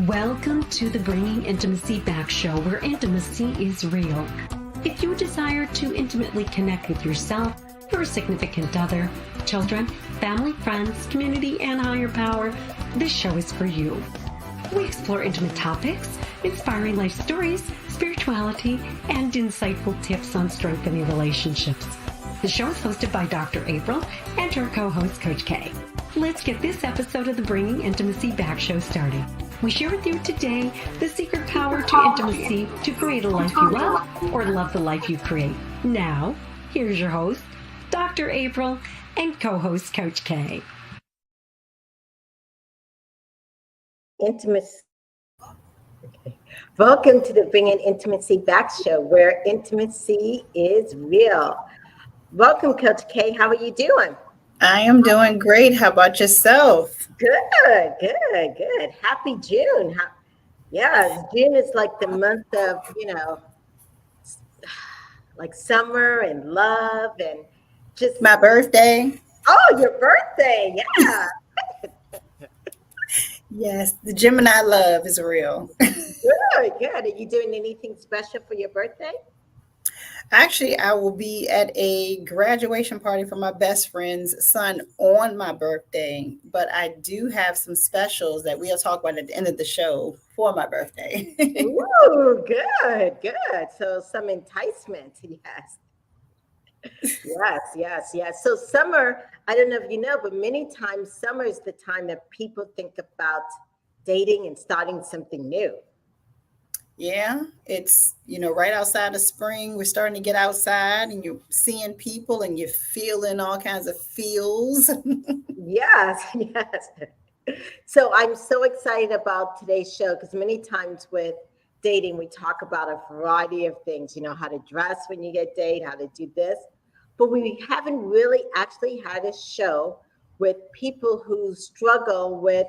Welcome to the Bringing Intimacy Back show, where intimacy is real. If you desire to intimately connect with yourself, your significant other, children, family, friends, community, and higher power, this show is for you. We explore intimate topics, inspiring life stories, spirituality, and insightful tips on strengthening relationships. The show is hosted by Dr. April and her co-host, Coach K. Let's get this episode of the Bringing Intimacy Back show started. We share with you today the secret power to intimacy to create a life you love or love the life you create. Now, here's your host, Dr. April, and co-host Coach K. Intimacy. Okay. Welcome to the Bringing Intimacy Back show, where intimacy is real. Welcome, Coach K. How are you doing? I am doing great. How about yourself? Good. Happy June. June is like the month of, like summer and love and just my birthday. Oh, your birthday. Yeah. Yes, the Gemini love is real. Good. Are you doing anything special for your birthday? Actually, I will be at a graduation party for my best friend's son on my birthday, but I do have some specials that we'll talk about at the end of the show for my birthday. Ooh, good. So some enticement, yes. So summer, I don't know if you know, but many times summer is the time that people think about dating and starting something new. Yeah, it's, right outside of spring, we're starting to get outside and you're seeing people and you're feeling all kinds of feels. Yes. So I'm so excited about today's show because many times with dating, we talk about a variety of things, how to dress when you get dated, how to do this, but we haven't really actually had a show with people who struggle with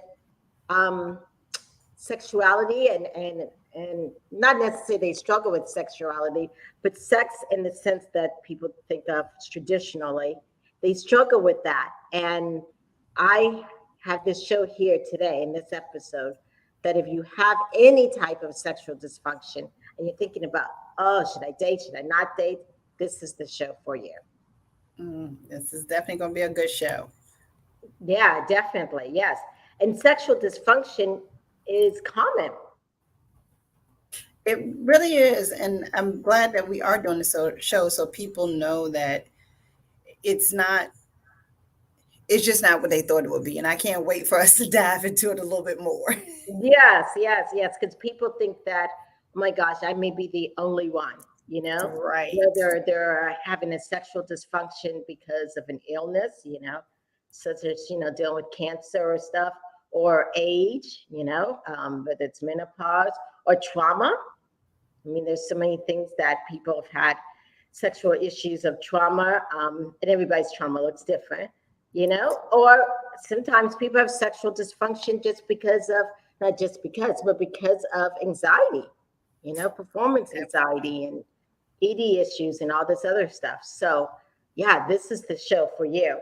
sexuality and not necessarily they struggle with sexuality, but sex in the sense that people think of traditionally, they struggle with that. And I have this show here today in this episode that if you have any type of sexual dysfunction and you're thinking about, should I date, should I not date? This is the show for you. This is definitely going to be a good show. Yeah, definitely. Yes. And sexual dysfunction is common. It really is. And I'm glad that we are doing this show so people know that it's just not what they thought it would be. And I can't wait for us to dive into it a little bit more. Yes. Because people think that, oh my gosh, I may be the only one, Right. They're having a sexual dysfunction because of an illness, such as, dealing with cancer or stuff, or age, whether it's menopause or trauma. I mean, there's so many things that people have had sexual issues of trauma, and everybody's trauma looks different, or sometimes people have sexual dysfunction not just because, but because of anxiety, performance anxiety and ED issues and all this other stuff. So yeah, this is the show for you.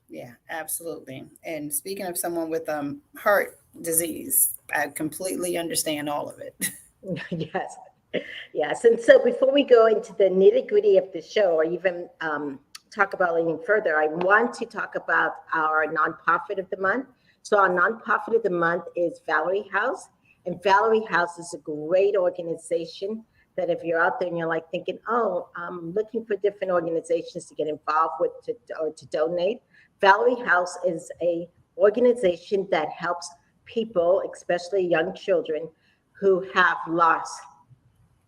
Yeah, absolutely. And speaking of someone with heart disease, I completely understand all of it. Yes. And so before we go into the nitty gritty of the show, or even talk about it any further, I want to talk about our nonprofit of the month. So our nonprofit of the month is Valerie House. And Valerie House is a great organization that if you're out there and you're like thinking, I'm looking for different organizations to get involved with or to donate. Valerie House is a organization that helps people, especially young children, who have lost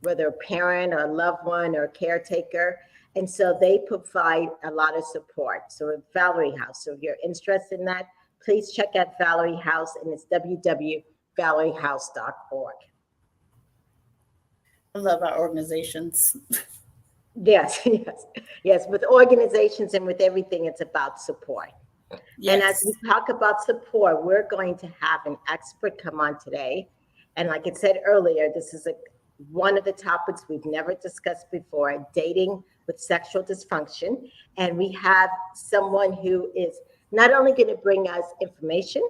whether a parent or a loved one or a caretaker. And so they provide a lot of support. So at Valerie House, so if you're interested in that, please check out Valerie House, and it's www.valeriehouse.org. I love our organizations. Yes. With organizations and with everything, it's about support. Yes. And as we talk about support, we're going to have an expert come on today. And like I said earlier, this is one of the topics we've never discussed before, dating with sexual dysfunction. And we have someone who is not only going to bring us information,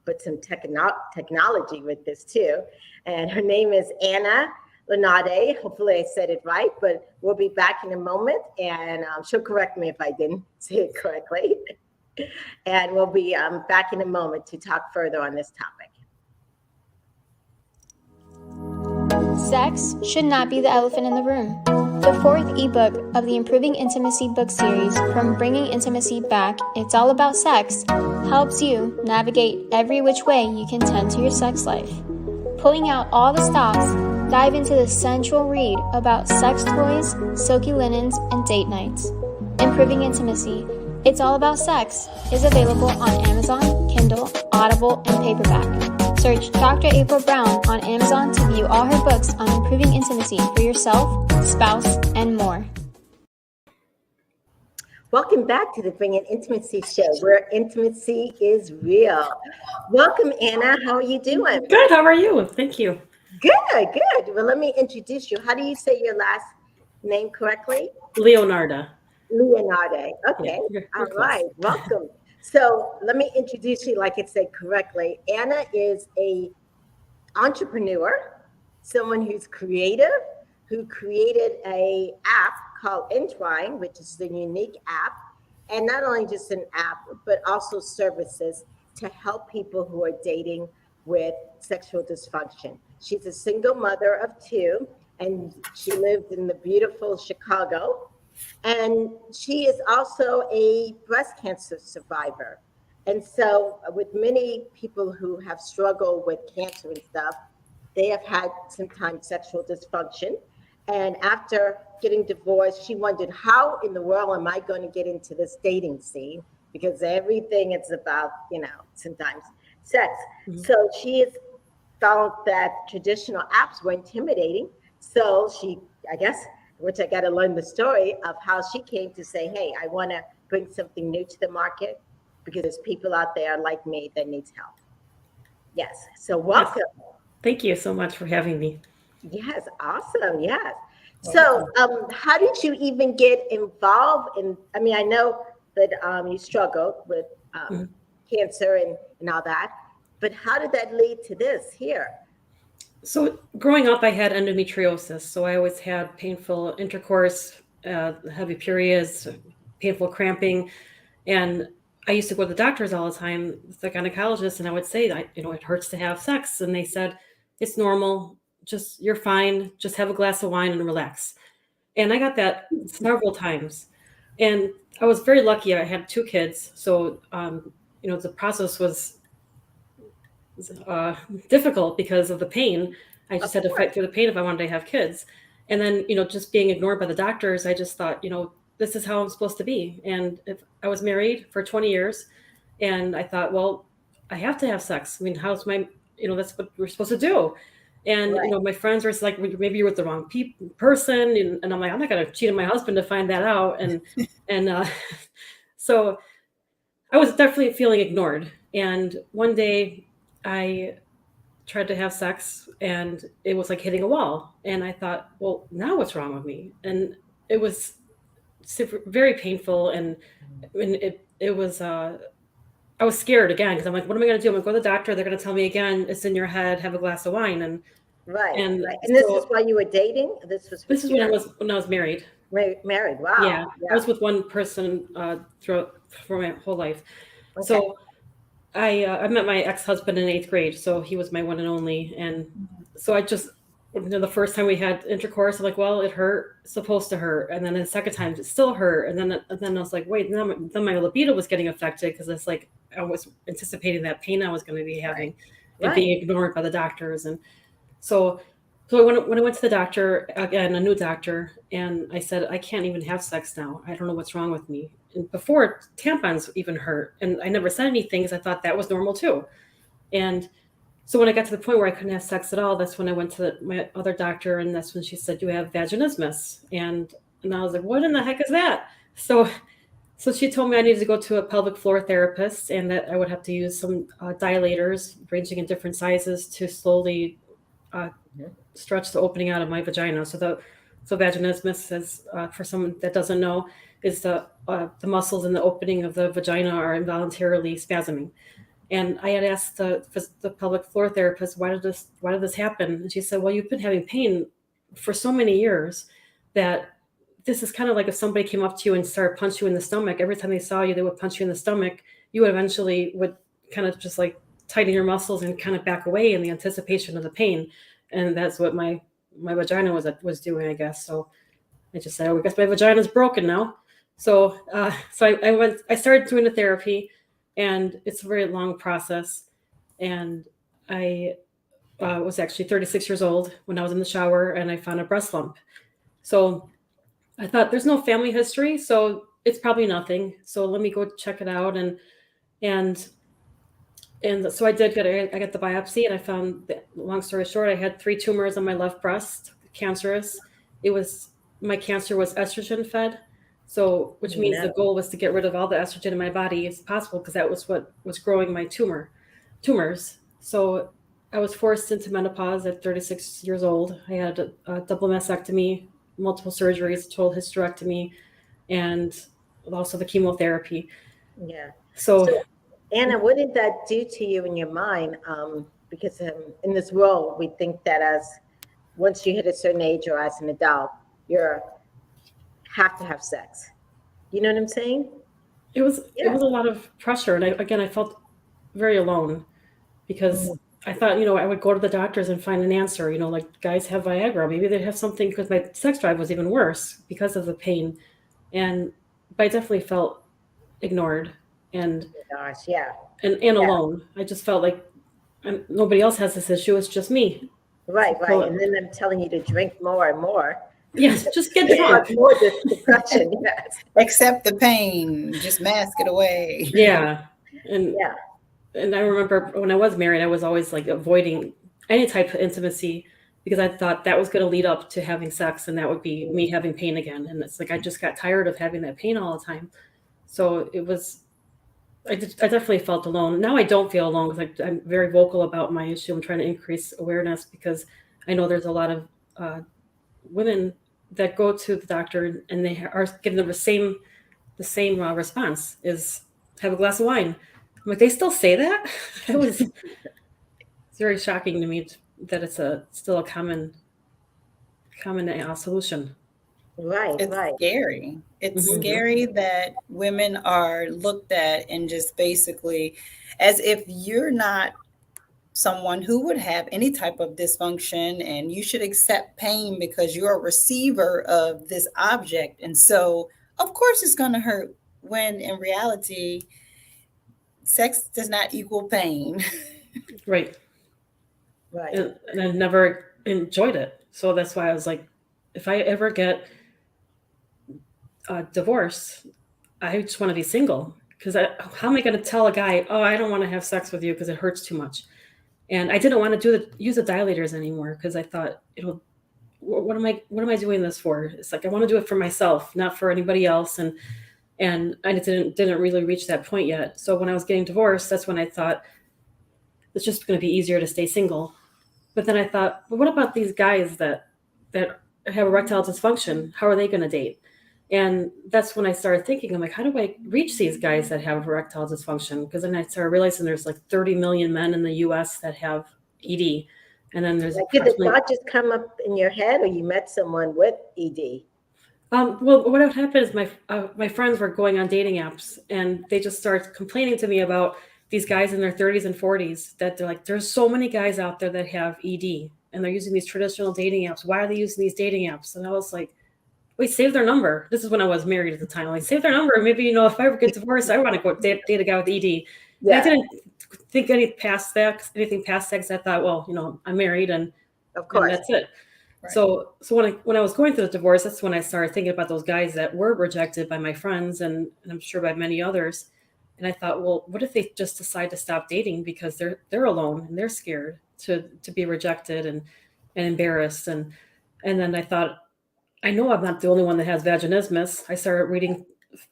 but some technology with this too. And her name is Anna Leonarda. Hopefully I said it right, but we'll be back in a moment, and she'll correct me if I didn't say it correctly. And we'll be back in a moment to talk further on this topic. Sex should not be the elephant in the room. The fourth ebook of the Improving Intimacy book series, From Bringing Intimacy Back, It's All About Sex, helps you navigate every which way you can tend to your sex life. Pulling out all the stops, dive into the sensual read about sex toys, silky linens, and date nights. Improving Intimacy, It's All About Sex is available on Amazon, Kindle, Audible, and paperback. Search Dr. April Brown on Amazon to view all her books on improving intimacy for yourself, spouse, and more. Welcome back to the Bringing Intimacy show, where intimacy is real. Welcome, Anna. How are you doing? Good. How are you? Thank you. Good. Well, let me introduce you. How do you say your last name correctly? Leonarda. Leonarda. Okay. Yeah, All right. Welcome. So let me introduce you like it said correctly. Anna is a entrepreneur, someone who's creative, who created a app called Entwine, which is a unique app. And not only just an app, but also services to help people who are dating with sexual dysfunction. She's a single mother of two, and she lived in the beautiful Chicago. And she is also a breast cancer survivor. And so with many people who have struggled with cancer and stuff, they have had sometimes sexual dysfunction. And after getting divorced, she wondered, how in the world am I going to get into this dating scene? Because everything is about, sometimes sex. Mm-hmm. So she has found that traditional apps were intimidating. So she, I guess, which I got to learn the story of how she came to say, hey, I want to bring something new to the market because there's people out there like me that needs help. Yes. So welcome. Yes. Thank you so much for having me. Yes. Awesome. Yes. So how did you even get involved in, I know that you struggled with cancer and all that, but how did that lead to this here? So growing up, I had endometriosis. So I always had painful intercourse, heavy periods, painful cramping. And I used to go to the doctors all the time, the gynecologist, and I would say, it hurts to have sex. And they said, it's normal. Just, you're fine. Just have a glass of wine and relax. And I got that several times. And I was very lucky. I had 2 kids. So, the process was difficult because of the pain. I just had to fight through the pain if I wanted to have kids. And then, just being ignored by the doctors, I just thought, this is how I'm supposed to be. And if I was married for 20 years and I thought, well, I have to have sex. How's my, that's what we're supposed to do. And, right. My friends were like, maybe you're with the wrong person. And I'm like, I'm not going to cheat on my husband to find that out. And so I was definitely feeling ignored. And one day I tried to have sex and it was like hitting a wall. And I thought, well, now what's wrong with me? And it was very painful. And it was, I was scared again, because I'm like, what am I going to do? I'm going to go to the doctor. They're going to tell me again, it's in your head, have a glass of wine. And right. And this is why you were dating? This is when I was married. Married. Wow. Yeah. I was with one person for my whole life. Okay. So I met my ex-husband in 8th grade. So he was my one and only. And so I just, the first time we had intercourse, I'm like, well, it hurt, it's supposed to hurt. And then the second time it still hurt. And then I was like, wait, then my libido was getting affected, because it's like, I was anticipating that pain I was going to be having and being ignored by the doctors. And so when I went to the doctor, again, a new doctor, and I said, I can't even have sex now. I don't know what's wrong with me. And before, tampons even hurt. And I never said anything because I thought that was normal too. And so when I got to the point where I couldn't have sex at all, that's when I went to my other doctor, and that's when she said, you have vaginismus. And I was like, what in the heck is that? So she told me I needed to go to a pelvic floor therapist, and that I would have to use some dilators ranging in different sizes to slowly stretch the opening out of my vagina. So vaginismus, is, for someone that doesn't know, is the muscles in the opening of the vagina are involuntarily spasming. And I had asked the pelvic floor therapist, why did this happen? And she said, well, you've been having pain for so many years that this is kind of like if somebody came up to you and started punching you in the stomach. Every time they saw you, they would punch you in the stomach. You would eventually kind of just like tighten your muscles and kind of back away in the anticipation of the pain. And that's what my vagina was doing, I guess. So I just said, oh, I guess my vagina's broken now. So I started doing the therapy, and it's a very long process. And I was actually 36 years old when I was in the shower, and I found a breast lump. So I thought, there's no family history, so it's probably nothing. So let me go check it out. And so I got the biopsy, and I found that, long story short, I had 3 tumors on my left breast, cancerous. My cancer was estrogen fed. So, which means the goal was to get rid of all the estrogen in my body as possible, because that was what was growing my tumors. So I was forced into menopause at 36 years old. I had a double mastectomy, multiple surgeries, total hysterectomy, and also the chemotherapy. Yeah. So Anna, what did that do to you in your mind? Because in this world, we think that once you hit a certain age or as an adult, you have to have sex. You know what I'm saying? It was a lot of pressure. And I felt very alone, because I thought, I would go to the doctors and find an answer, like guys have Viagra. Maybe they'd have something, because my sex drive was even worse because of the pain. But I definitely felt ignored and alone. I just felt like nobody else has this issue. It's just me. Right. And then I'm telling you to drink more and more. Yes, just get drunk. More depression. Yes. Accept the pain. Just mask it away. Yeah. And I remember when I was married, I was always like avoiding any type of intimacy, because I thought that was going to lead up to having sex, and that would be me having pain again. And it's like I just got tired of having that pain all the time. So I definitely felt alone. Now I don't feel alone, because I'm very vocal about my issue. I'm trying to increase awareness, because I know there's a lot of women that go to the doctor and they are given the same response is have a glass of wine. I'm like, they still say that? It's very shocking to me that it's still a common solution. Right. It's scary. It's scary that women are looked at and just basically as if you're not someone who would have any type of dysfunction, and you should accept pain because you're a receiver of this object. And so, of course, it's going to hurt, when in reality, sex does not equal pain. Right. And I never enjoyed it. So that's why I was like, if I ever get a divorce, I just want to be single, because how am I going to tell a guy, oh, I don't want to have sex with you because it hurts too much? And I didn't want to use the dilators anymore, because I thought, what am I doing this for? It's like I want to do it for myself, not for anybody else. And I didn't really reach that point yet. So when I was getting divorced, that's when I thought it's just going to be easier to stay single. But then I thought, well, what about these guys that have erectile dysfunction? How are they going to date? And that's when I started thinking, I'm like, how do I reach these guys that have erectile dysfunction? Because then I started realizing there's like 30 million men in the U.S. that have ED. And then there's did the thought just come up in your head, or you met someone with ED? Well, what would happen is my friends were going on dating apps, and they just started complaining to me about these guys in their 30s and 40s that they're like, there's so many guys out there that have ED, and they're using these traditional dating apps. Why are they using these dating apps? And I was like, wait, save their number. This is when I was married at the time. Like, save their number. Maybe, if I ever get divorced, I want to go date a guy with ED. Yeah. I didn't think anything past that, because I thought, well, I'm married, and of course, and that's it. Right. So when I was going through the divorce, that's when I started thinking about those guys that were rejected by my friends, and I'm sure by many others. And I thought, well, what if they just decide to stop dating because they're alone and they're scared to be rejected and embarrassed. And then I thought, I know I'm not the only one that has vaginismus. I started reading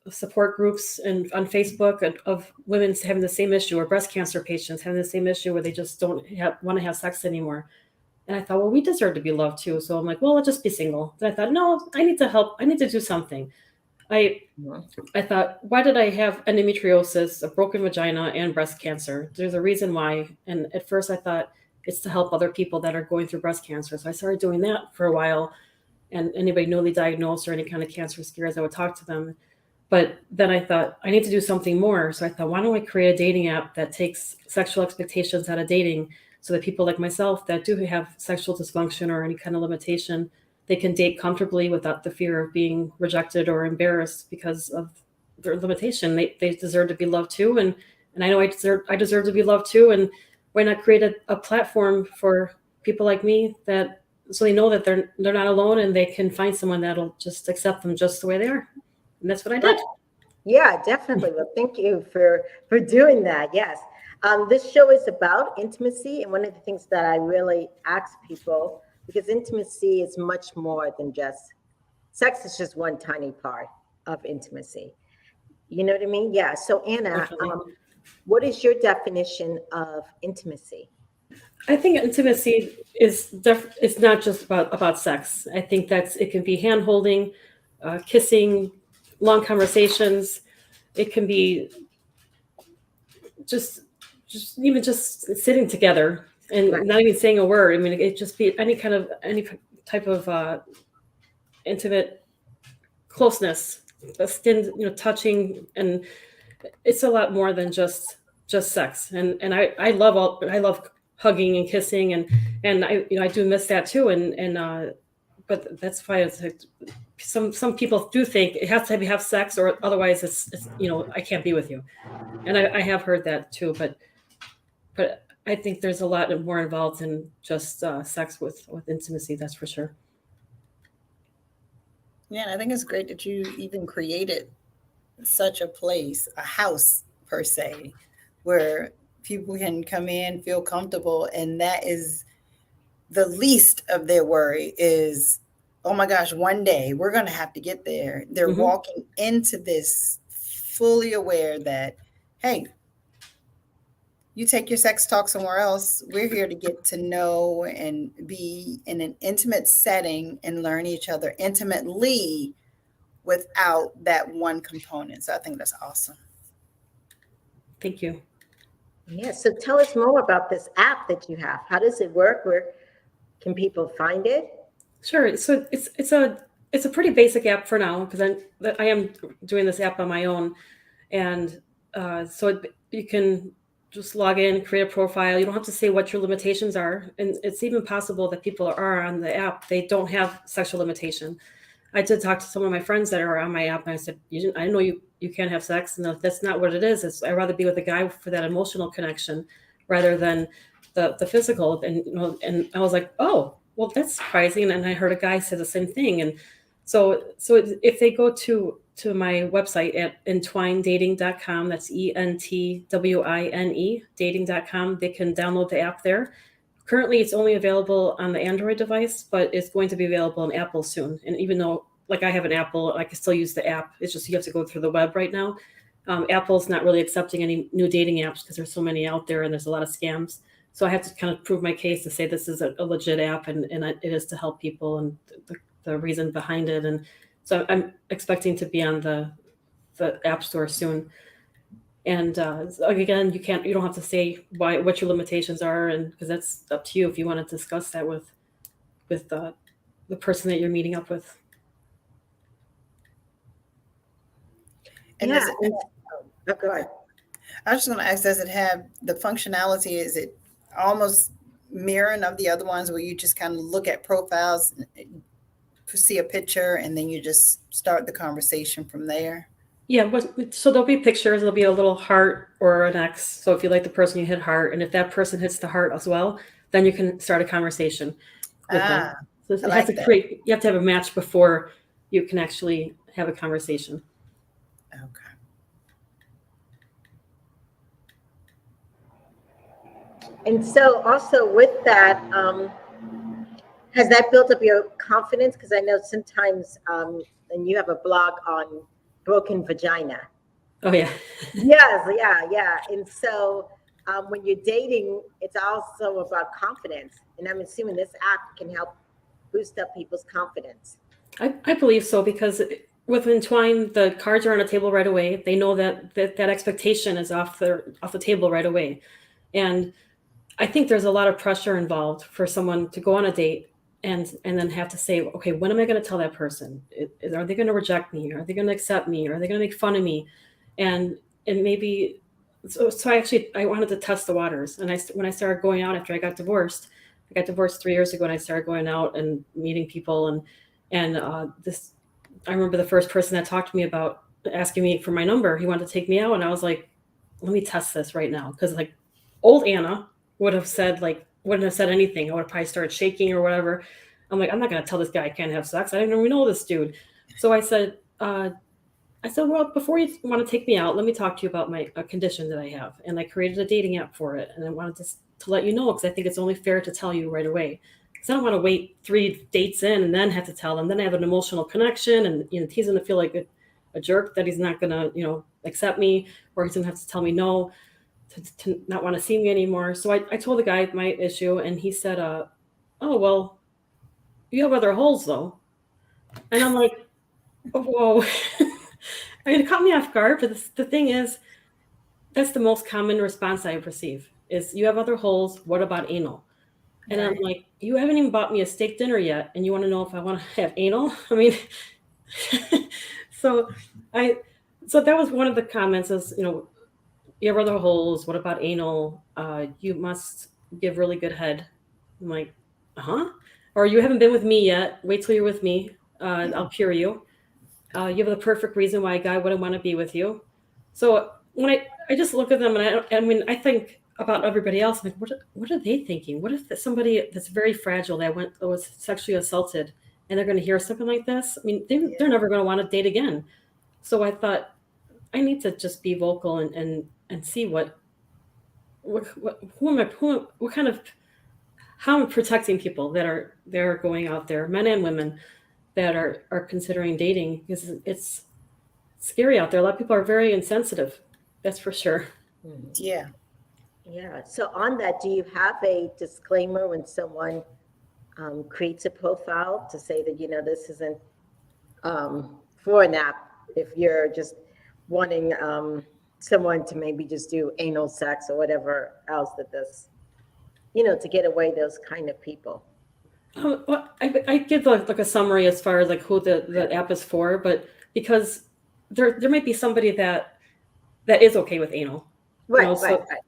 support groups on Facebook of women having the same issue, or breast cancer patients having the same issue, where they just don't want to have sex anymore. And I thought, well, we deserve to be loved too. So I'm like, well, I'll just be single. Then I thought, no, I need to help. I need to do something. I thought, why did I have endometriosis, a broken vagina, and breast cancer? There's a reason why. And at first I thought it's to help other people that are going through breast cancer. So I started doing that for a while. And anybody newly diagnosed or any kind of cancer scares, I would talk to them. But then I thought, I need to do something more. So I thought, why don't I create a dating app that takes sexual expectations out of dating so that people like myself that do have sexual dysfunction or any kind of limitation, they can date comfortably without the fear of being rejected or embarrassed because of their limitation. They deserve to be loved too. And I know I deserve to be loved too. And why not create a platform for people like me that so they know that they're not alone and they can find someone that'll just accept them just the way they are. And that's what I did. Yeah, definitely. Well, thank you for doing that. Yes. This show is about intimacy. And one of the things that I really ask people, because intimacy is much more than just sex, is just one tiny part of intimacy. You know what I mean? Yeah. So Anna, what is your definition of intimacy? I think intimacy is it's not just about sex. I think it can be hand holding, kissing, long conversations. It can be just even just sitting together and not even saying a word. I mean, it just be any type of intimate closeness, skin, touching, and it's a lot more than just sex. And I love hugging and kissing, and I do miss that too. And but that's why it's like, some people do think it has to have sex or otherwise it's I can't be with you. And I have heard that too, but I think there's a lot more involved than just sex with intimacy. That's for sure. Yeah, and I think it's great that you even created such a place, a house per se, where people can come in, feel comfortable, and that is the least of their worry is, oh my gosh, one day we're going to have to get there. They're walking into this fully aware that, hey, you take your sex talk somewhere else. We're here to get to know and be in an intimate setting and learn each other intimately without that one component. So I think that's awesome. Thank you. Yeah. So tell us more about this app that you have. How does it work? Where can people find it? Sure. So it's a pretty basic app for now because I am doing this app on my own, and you can just log in, create a profile. You don't have to say what your limitations are, and it's even possible that people are on the app, they don't have sexual limitation. I did talk to some of my friends that are on my app, and I said, I know you can't have sex, and that's not what it is. I'd rather be with a guy for that emotional connection rather than the physical. And I was like, oh, well, that's surprising. And I heard a guy say the same thing. And so if they go to my website at entwinedating.com, that's ENTWINE dating.com, they can download the app there. Currently, it's only available on the Android device, but it's going to be available on Apple soon. And even though, like, I have an Apple, I can still use the app. It's just you have to go through the web right now. Apple's not really accepting any new dating apps because there's so many out there and there's a lot of scams. So I have to kind of prove my case to say this is a legit app and it is to help people and the reason behind it. And so I'm expecting to be on the App Store soon. And again, you don't have to say what your limitations are, and because that's up to you if you want to discuss that with the person that you're meeting up with. And go ahead. I was just going to ask, does it have the functionality? Is it almost mirroring of the other ones where you just kind of look at profiles, see a picture, and then you just start the conversation from there? Yeah, so there'll be pictures. There'll be a little heart or an X. So if you like the person, you hit heart, and if that person hits the heart as well, then you can start a conversation with them. So you have to have a match before you can actually have a conversation. Okay. And so also with that, has that built up your confidence? Because I know sometimes, and you have a blog on broken vagina. Oh, yeah. Yes, yeah. And so when you're dating, it's also about confidence. And I'm assuming this app can help boost up people's confidence. I believe so, because with Entwine, the cards are on a table right away. They know that expectation is off the table right away. And I think there's a lot of pressure involved for someone to go on a date and then have to say, okay, when am I going to tell that person? Are they going to reject me? Are they going to accept me? Are they going to make fun of me? And maybe, so I wanted to test the waters. And when I started going out after I got divorced 3 years ago, and I started going out and meeting people, and I remember the first person that talked to me about asking me for my number. He wanted to take me out, and I was like, let me test this right now. Because like old Anna wouldn't have said anything. I would have probably started shaking or whatever. I'm like, I'm not going to tell this guy I can't have sex. I didn't even know this dude. So I said, well, before you want to take me out, let me talk to you about a condition that I have. And I created a dating app for it. And I wanted to let you know, because I think it's only fair to tell you right away. Because I don't want to wait 3 dates in and then have to tell them. Then I have an emotional connection, and he's going to feel like a jerk that he's not going to accept me, or he's going to have to tell me no, to not want to see me anymore. So I told the guy my issue, and he said, oh, well, you have other holes though. And I'm like, oh, whoa. I mean, it caught me off guard, but the thing is, that's the most common response I receive is, you have other holes, what about anal? And I'm like, you haven't even bought me a steak dinner yet, and you want to know if I want to have anal? I mean, so that was one of the comments is, you have other holes, what about anal? You must give really good head. I'm like, or you haven't been with me yet, wait till you're with me, I'll cure you. You have the perfect reason why a guy wouldn't want to be with you. So when I just look at them, and I think about everybody else, I'm like, what are they thinking? What if somebody that's very fragile that was sexually assaulted, and they're going to hear something like this? I mean, they're never going to want to date again. So I thought, I need to just be vocal and see how I'm protecting people that are going out there, men and women, that are considering dating, because it's scary out there. A lot of people are very insensitive. That's for sure. Yeah. Yeah. So on that, do you have a disclaimer when someone creates a profile to say that, this isn't for an app, if you're just wanting someone to maybe just do anal sex or whatever else, that this, to get away those kind of people? Well, I give like a summary as far as like who the app is for, but because there might be somebody that is okay with anal, right,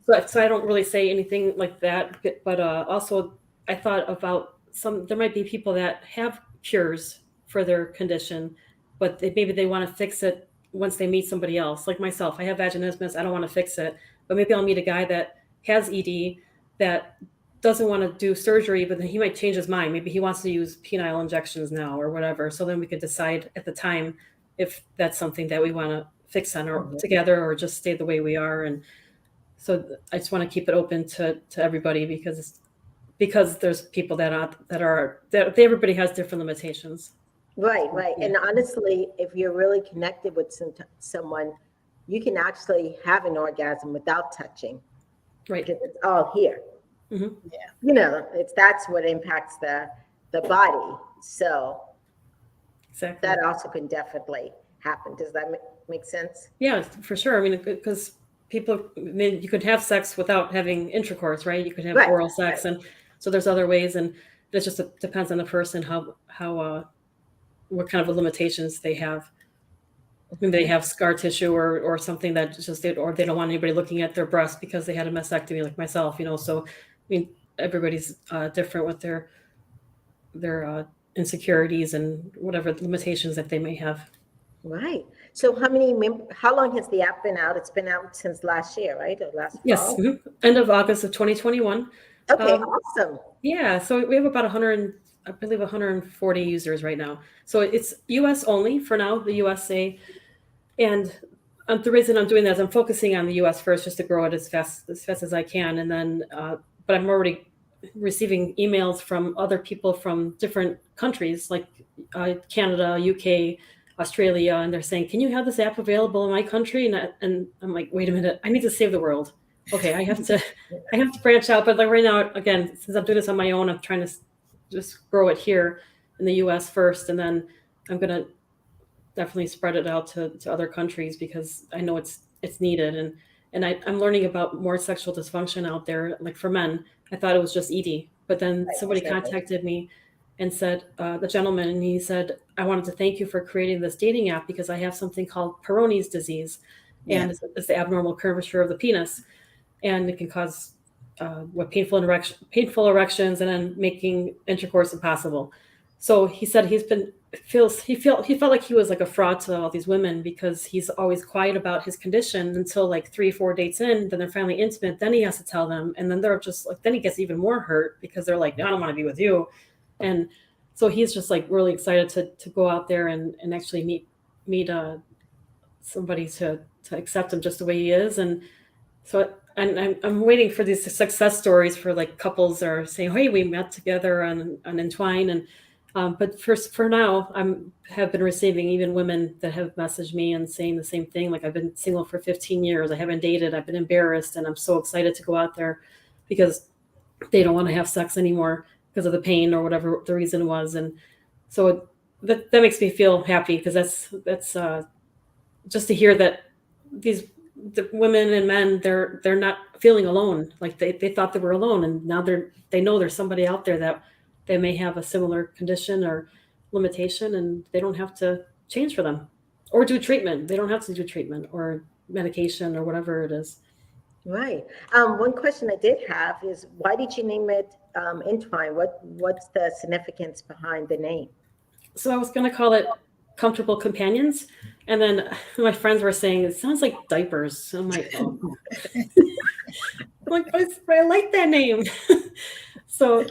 right. So I don't really say anything like that. But also I thought about there might be people that have cures for their condition, but maybe they want to fix it once they meet somebody else. Like myself, I have vaginismus. I don't want to fix it, but maybe I'll meet a guy that has ED that doesn't want to do surgery, but then he might change his mind. Maybe he wants to use penile injections now or whatever. So then we could decide at the time if that's something that we want to fix on or together, or just stay the way we are. And so I just want to keep it open to everybody, because there's people that everybody has different limitations. Right. And honestly, if you're really connected with someone, you can actually have an orgasm without touching. Right. Because it's all here. Mm-hmm. Yeah. That's what impacts the body. So exactly. That also can definitely happen. Does that make sense? Yeah, for sure. I mean, because you could have sex without having intercourse, right? You could have oral sex, and so there's other ways, and it just depends on the person how what kind of limitations they have. Maybe they have scar tissue or something that or they don't want anybody looking at their breast because they had a mastectomy, like myself, So, I mean, everybody's different with their insecurities and whatever limitations that they may have. Right. So how long has the app been out? It's been out since last year, right? Or last fall? Yes. Mm-hmm. End of August of 2021. Okay, awesome. Yeah. So we have about 140 users right now. So it's US only for now, the USA. And the reason I'm doing that is I'm focusing on the US first, just to grow it as fast as I can. And then, but I'm already receiving emails from other people from different countries, like Canada, UK, Australia, and they're saying, "Can you have this app available in my country?" And I'm like, "Wait a minute, I need to save the world. Okay, I have to branch out." But like right now, again, since I'm doing this on my own, I'm trying to just grow it here in the US first, and then I'm gonna definitely spread it out to other countries because I know it's needed. And I'm learning about more sexual dysfunction out there. Like for men, I thought it was just ED, but then somebody contacted me and said, the gentleman, and he said, I wanted to thank you for creating this dating app because I have something called Peyronie's disease, and it's the abnormal curvature of the penis, and it can cause painful erections and then making intercourse impossible. So he said he felt like he was like a fraud to all these women because he's always quiet about his condition until like 3-4 dates in, then they're finally intimate, then he has to tell them, and then they're just like, then he gets even more hurt because they're like, no, I don't want to be with you. And so he's just like really excited to go out there and actually meet somebody to accept him just the way he is. And so I'm waiting for these success stories for like couples that are saying, hey, we met together on Entwine. And but for now, have been receiving even women that have messaged me and saying the same thing. Like, I've been single for 15 years. I haven't dated. I've been embarrassed. And I'm so excited to go out there because they don't want to have sex anymore because of the pain or whatever the reason was. And so that makes me feel happy because that's just to hear that the women and men, they're not feeling alone. Like they thought they were alone, and now they know there's somebody out there that they may have a similar condition or limitation, and they don't have to change for them or do treatment. They don't have to do treatment or medication or whatever it is. Right. One question I did have is, why did you name it Entwine? What's the significance behind the name? So I was going to call it Comfortable Companions. And then my friends were saying, it sounds like diapers. So I'm like, oh. I'm like, I like that name. So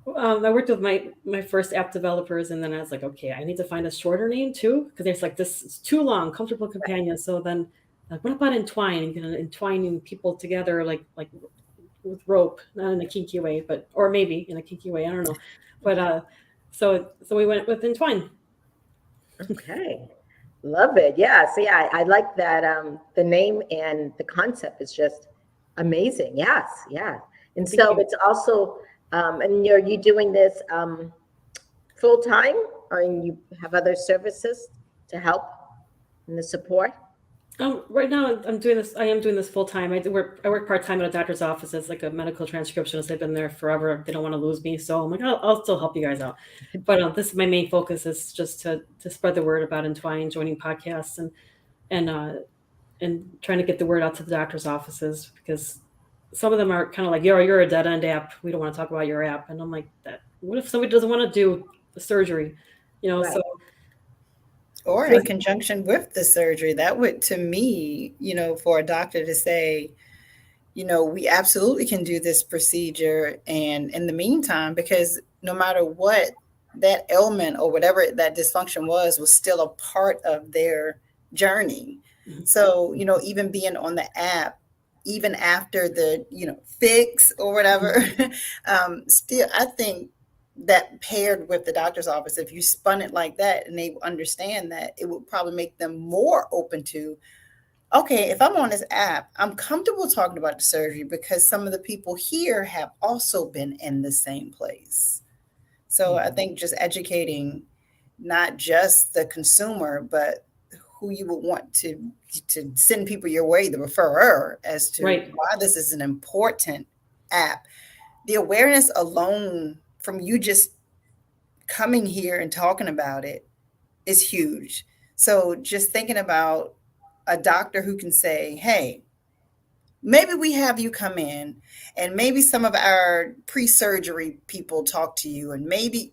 I worked with my first app developers, and then I was like, okay, I need to find a shorter name too, because it's like, this is too long, Comfortable Companions. So then, like, what about Entwine? Entwining people together, like with rope, not in a kinky way, or maybe in a kinky way, I don't know. But so we went with Entwine. Okay, love it. Yeah, so yeah, I like that. The name and the concept is just amazing. Yes, yeah. And so it's also, and are you doing this full time, or you have other services to help in the support? Right now I'm doing this. I am doing this full time. I work part time at a doctor's office as like a medical transcriptionist. I've been there forever. They don't want to lose me, so I'm like, I'll still help you guys out. But this is my main focus, is just to spread the word about Entwine, joining podcasts, and trying to get the word out to the doctor's offices, because some of them are kind of like, you're a dead end app. We don't want to talk about your app. And I'm like, what if somebody doesn't want to do the surgery? Right. So. Or in conjunction with the surgery, that would, to me, for a doctor to say, we absolutely can do this procedure. And in the meantime, because no matter what that ailment or whatever that dysfunction was still a part of their journey. Mm-hmm. So, even being on the app, even after the, fix or whatever, mm-hmm. Still, I think that paired with the doctor's office, if you spun it like that and they understand that, it would probably make them more open to, okay, if I'm on this app, I'm comfortable talking about the surgery because some of the people here have also been in the same place. So I think just educating not just the consumer, but who you would want to send people your way, the referrer, as to why this is an important app. The awareness alone from you just coming here and talking about it is huge. So just thinking about a doctor who can say, hey, maybe we have you come in and maybe some of our pre-surgery people talk to you. And maybe,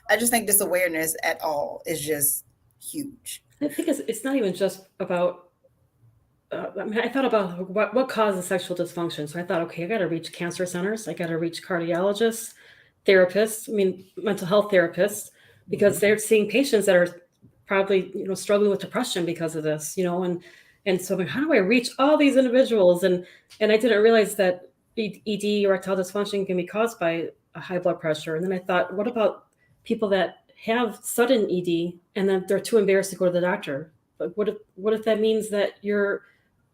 I just think this awareness at all is just huge. I think it's not even just about, I thought about what causes sexual dysfunction. So I thought, okay, I got to reach cancer centers. I got to reach cardiologists, therapists, mental health therapists, because they're seeing patients that are probably, struggling with depression because of this, and so I'm like, how do I reach all these individuals? And I didn't realize that ED, erectile dysfunction, can be caused by a high blood pressure. And then I thought, what about people that have sudden ED and then they're too embarrassed to go to the doctor? But what if that means that you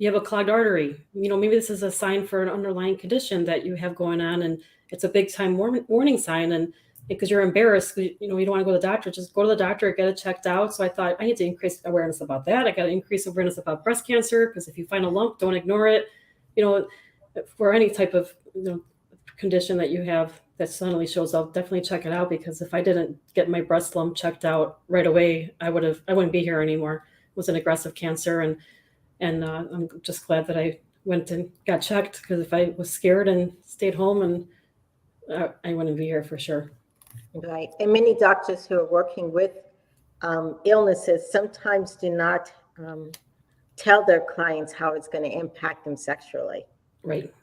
have a clogged artery? Maybe this is a sign for an underlying condition that you have going on, and it's a big time warning sign. And because you're embarrassed, you don't want to go to the doctor, just go to the doctor, get it checked out. So I thought I need to increase awareness about that. I got to increase awareness about breast cancer, because if you find a lump, don't ignore it. For any type of condition that you have that suddenly shows up, definitely check it out, because if I didn't get my breast lump checked out right away, I wouldn't be here anymore. It was an aggressive cancer, and I'm just glad that I went and got checked, because if I was scared and stayed home, and I wouldn't be here for sure. Right. And many doctors who are working with illnesses sometimes do not tell their clients how it's going to impact them sexually. Right.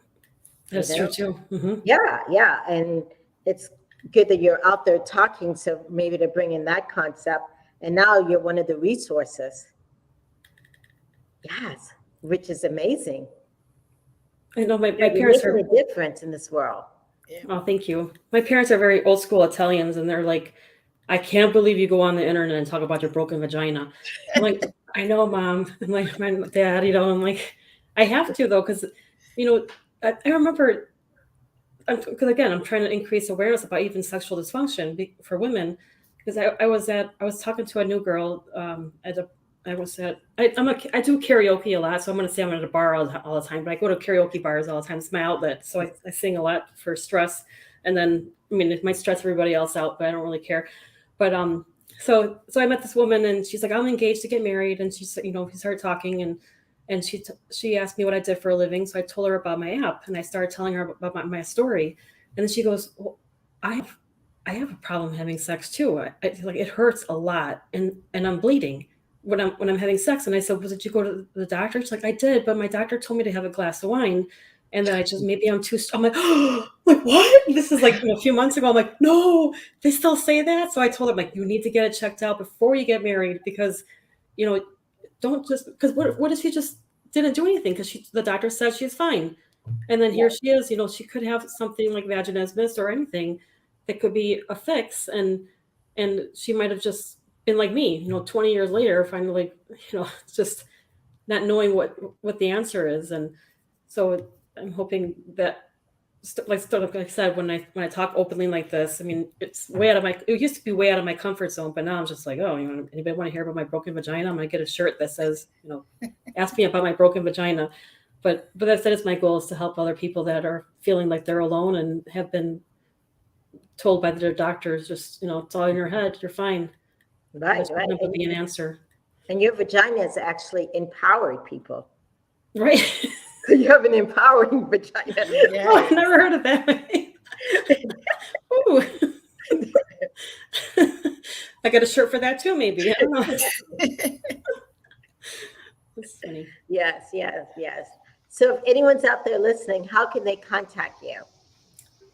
That's true too. Mm-hmm. Yeah. And it's good that you're out there talking, so maybe to bring in that concept. And now you're one of the resources. Yes, which is amazing. I know my parents are making a difference in this world. Yeah. Oh, thank you. My parents are very old school Italians, and they're like, I can't believe you go on the internet and talk about your broken vagina. I'm like, I know, Mom. I'm like, my dad, I'm like, I have to though, because, I remember, because again, I'm trying to increase awareness about even sexual dysfunction for women, because I was talking to a new girl I do karaoke a lot, so I'm going to say I'm at a bar all the time, but I go to karaoke bars all the time. It's my outlet. So I sing a lot for stress. And then, it might stress everybody else out, but I don't really care. But so I met this woman, and she's like, I'm engaged to get married. And she said, we started talking, and she asked me what I did for a living. So I told her about my app, and I started telling her about my story. And then she goes, well, I have a problem having sex too. It hurts a lot, and I'm bleeding when I'm having sex. And I said, well, did you go to the doctor? She's like, I did, but my doctor told me to have a glass of wine. And then I'm like, oh, like what? This is like a few months ago. I'm like, no, they still say that. So I told her, like, you need to get it checked out before you get married, because, don't just, because what if she just didn't do anything? Because the doctor said she's fine. And then here she is, she could have something like vaginismus or anything that could be a fix. And she might have just been like me, 20 years later, finally, just not knowing what the answer is. And so I'm hoping that, like I said, when I talk openly like this, it's it used to be way out of my comfort zone, but now I'm just like, oh, anybody want to hear about my broken vagina? I'm going to get a shirt that says, ask me about my broken vagina. But that is my goal, is to help other people that are feeling like they're alone and have been told by their doctors, just, it's all in your head, you're fine. Right. There's not going to be an answer. And your vagina is actually empowering people. Right. So you have an empowering vagina. Yes. Oh, I've never heard of that. Ooh. I got a shirt for that too, maybe. I don't know. That's funny. Yes. So if anyone's out there listening, how can they contact you?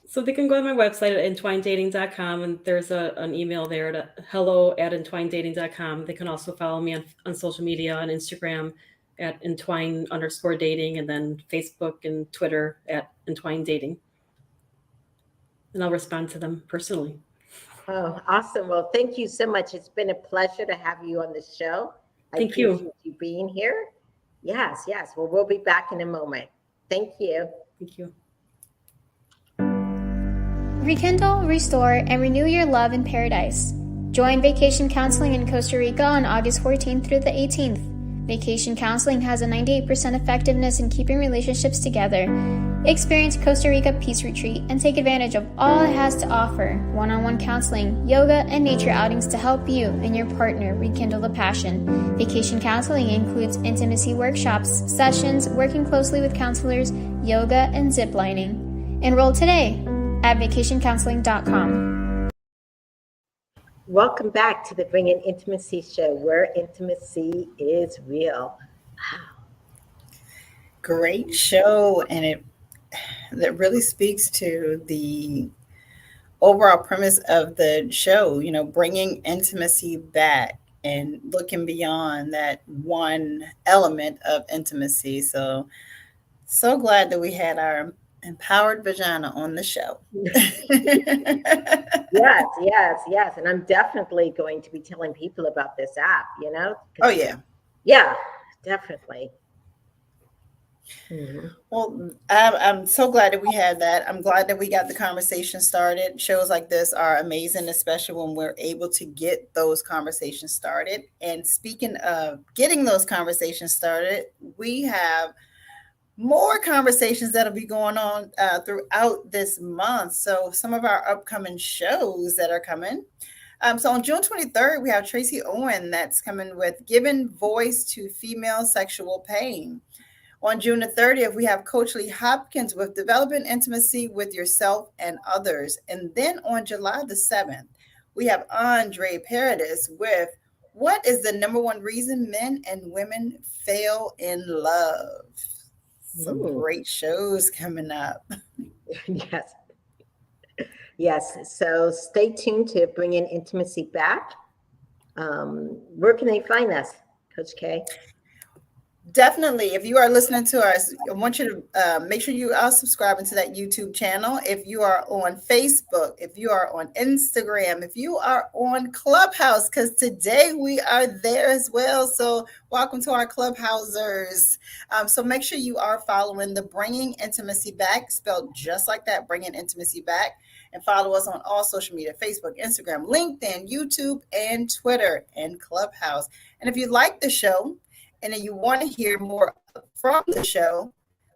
So they can go to my website at entwinedating.com, and there's an email there to hello@entwinedating.com. They can also follow me on social media, on Instagram at entwine_dating, and then Facebook and Twitter at entwinedating. And I'll respond to them personally. Oh, awesome. Well, thank you so much. It's been a pleasure to have you on the show. Thank you. I appreciate you being here. Yes. Well, we'll be back in a moment. Thank you. Thank you. Rekindle, restore, and renew your love in paradise. Join Vacation Counseling in Costa Rica on August 14th through the 18th. Vacation Counseling has a 98% effectiveness in keeping relationships together. Experience Costa Rica Peace Retreat and take advantage of all it has to offer: one-on-one counseling, yoga, and nature outings to help you and your partner rekindle the passion. Vacation Counseling includes intimacy workshops, sessions, working closely with counselors, yoga, and zip lining. Enroll today at vacationcounseling.com. Welcome back to the Bring In Intimacy show, where intimacy is real. Wow. Great show. And that really speaks to the overall premise of the show, bringing intimacy back and looking beyond that one element of intimacy. So glad that we had our empowered vagina on the show. Yes. And I'm definitely going to be telling people about this app, Oh, yeah. Yeah, definitely. Mhm. Well, I'm so glad that we had that. I'm glad that we got the conversation started. Shows like this are amazing, especially when we're able to get those conversations started. And speaking of getting those conversations started, we have more conversations that'll be going on throughout this month. So some of our upcoming shows that are coming. So on June 23rd, we have Tracy Owen that's coming with Giving Voice to Female Sexual Pain. On June the 30th, we have Coach Lee Hopkins with Developing Intimacy with Yourself and Others. And then on July the 7th, we have Andre Paradis with What is the number one reason men and women fail in love? Some great shows coming up. Yes. Yes. So stay tuned to Bringing Intimacy Back. Where can they find us, Coach K? Definitely. If you are listening to us, I want you to make sure you are subscribing to that YouTube channel. If you are on Facebook, if you are on Instagram, if you are on Clubhouse, because today we are there as well. So welcome to our Clubhousers. So make sure you are following the Bringing Intimacy Back, spelled just like that, Bringing Intimacy Back. And follow us on all social media, Facebook, Instagram, LinkedIn, YouTube, and Twitter, and Clubhouse. And if you like the show, and then you want to hear more from the show,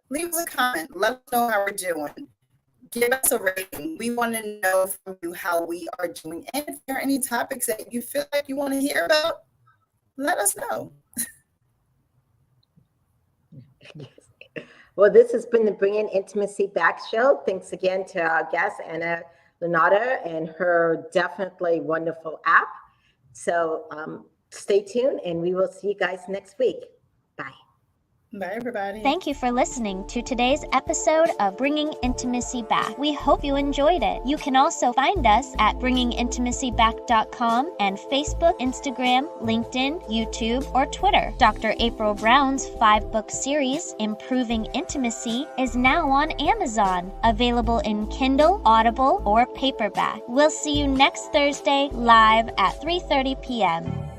leave us a comment. Let us know how we're doing. Give us a rating. We want to know from you how we are doing. And if there are any topics that you feel like you want to hear about, let us know. Well, this has been the Bringing Intimacy Back show. Thanks again to our guest, Anna Leonarda, and her definitely wonderful app. So, stay tuned, and we will see you guys next week. Bye. Bye, everybody. Thank you for listening to today's episode of Bringing Intimacy Back. We hope you enjoyed it. You can also find us at bringingintimacyback.com and Facebook, Instagram, LinkedIn, YouTube, or Twitter. Dr. April Brown's 5-book series, Improving Intimacy, is now on Amazon, available in Kindle, Audible, or paperback. We'll see you next Thursday live at 3:30 p.m.